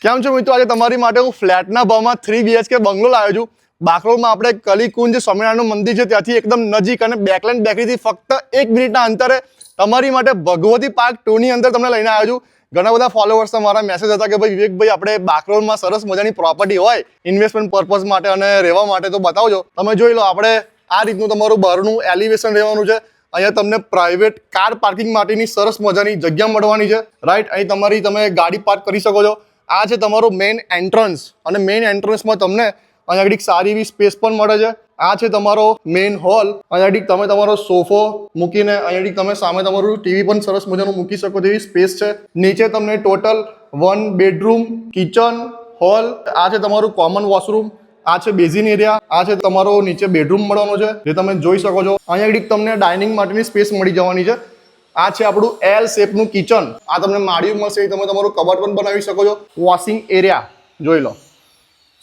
કેમ છો મિત્રો? આજે તમારી માટે હું ફ્લેટના ભાવમાં 3 BHK બંગલો લાવ્યો છું. બાકરોલમાં આપણે કલીકુંજ સ્વામિનારાયણનું મંદિર છે ત્યાંથી એકદમ નજીક અને બેકલેન્ડ બેકરીથી ફક્ત 1 મિનિટના અંતરે તમારી માટે ભગવતી પાર્ક 2 ની અંદર તમને લઈને આવ્યો છું. ઘણા બધા ફોલોવર્સના મારા મેસેજ હતા કે ભાઈ વિવેકભાઈ આપણે બાકરોલમાં સરસ મજાની પ્રોપર્ટી હોય ઇન્વેસ્ટમેન્ટ પર્પઝ માટે અને રહેવા માટે તો બતાવજો. તમે જોઈ લો, આપણે આ રીતનું તમારું બહારનું એલિવેશન રહેવાનું છે. અહીંયા તમને પ્રાઇવેટ કાર પાર્કિંગ માટેની સરસ મજાની જગ્યા મળવાની છે, રાઈટ. અહીં તમે ગાડી પાર્ક કરી શકો છો. આ છે તમારું મેઇન એન્ટ્રન્સ અને મેઇન એન્ટ્રન્સમાં તમને અહીંયા આગળ સારી એવી સ્પેસ પણ મળે છે. આ છે તમારો મેઇન હોલ. અહીંયા તમે તમારો સોફો મૂકીને અહીંયા તમે સામે તમારું ટીવી પણ સરસ મજાનું મૂકી શકો તેવી સ્પેસ છે. નીચે તમને ટોટલ 1 બેડરૂમ, કિચન, હોલ. આ છે તમારું કોમન વોશરૂમ. આ છે બેઝિન એરિયા. આ છે તમારો નીચે બેડરૂમ મળવાનો છે જે તમે જોઈ શકો છો. અહીંયા તમને ડાઇનિંગ માટેની સ્પેસ મળી જવાની છે. આ છે આપણું એલ શેપનું કિચન. આ તમને માળિયું મળશે. તમે તમારું કબાટ પણ બનાવી શકો છો. વોશિંગ એરિયા જોઈ લો.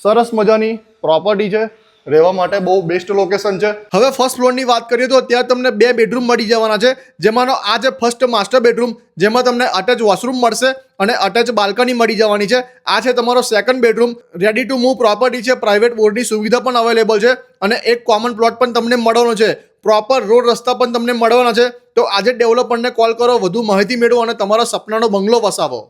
સરસ મજાની પ્રોપર્ટી છે, રહેવા માટે બહુ બેસ્ટ લોકેશન છે. હવે ફર્સ્ટ ફ્લોરની વાત કરીએ તો ત્યાં તમને 2 બેડરૂમ મળી જવાના છે, જેમાંનો આ છે ફર્સ્ટ માસ્ટર બેડરૂમ, જેમાં તમને અટેચ વોશરૂમ મળશે અને અટેચ બાલ્કની મળી જવાની છે. આ છે તમારો second bedroom. Ready to move property છે, પ્રાઇવેટ બોર્ડની સુવિધા પણ અવેલેબલ છે અને એક કોમન પ્લોટ પણ તમને મળવાનો છે. પ્રોપર રોડ રસ્તા પણ તમને મળવાના છે. તો આજે ડેવલપરને કોલ કરો, વધુ માહિતી મેળવો અને તમારા સપનાનો બંગલો વસાવો.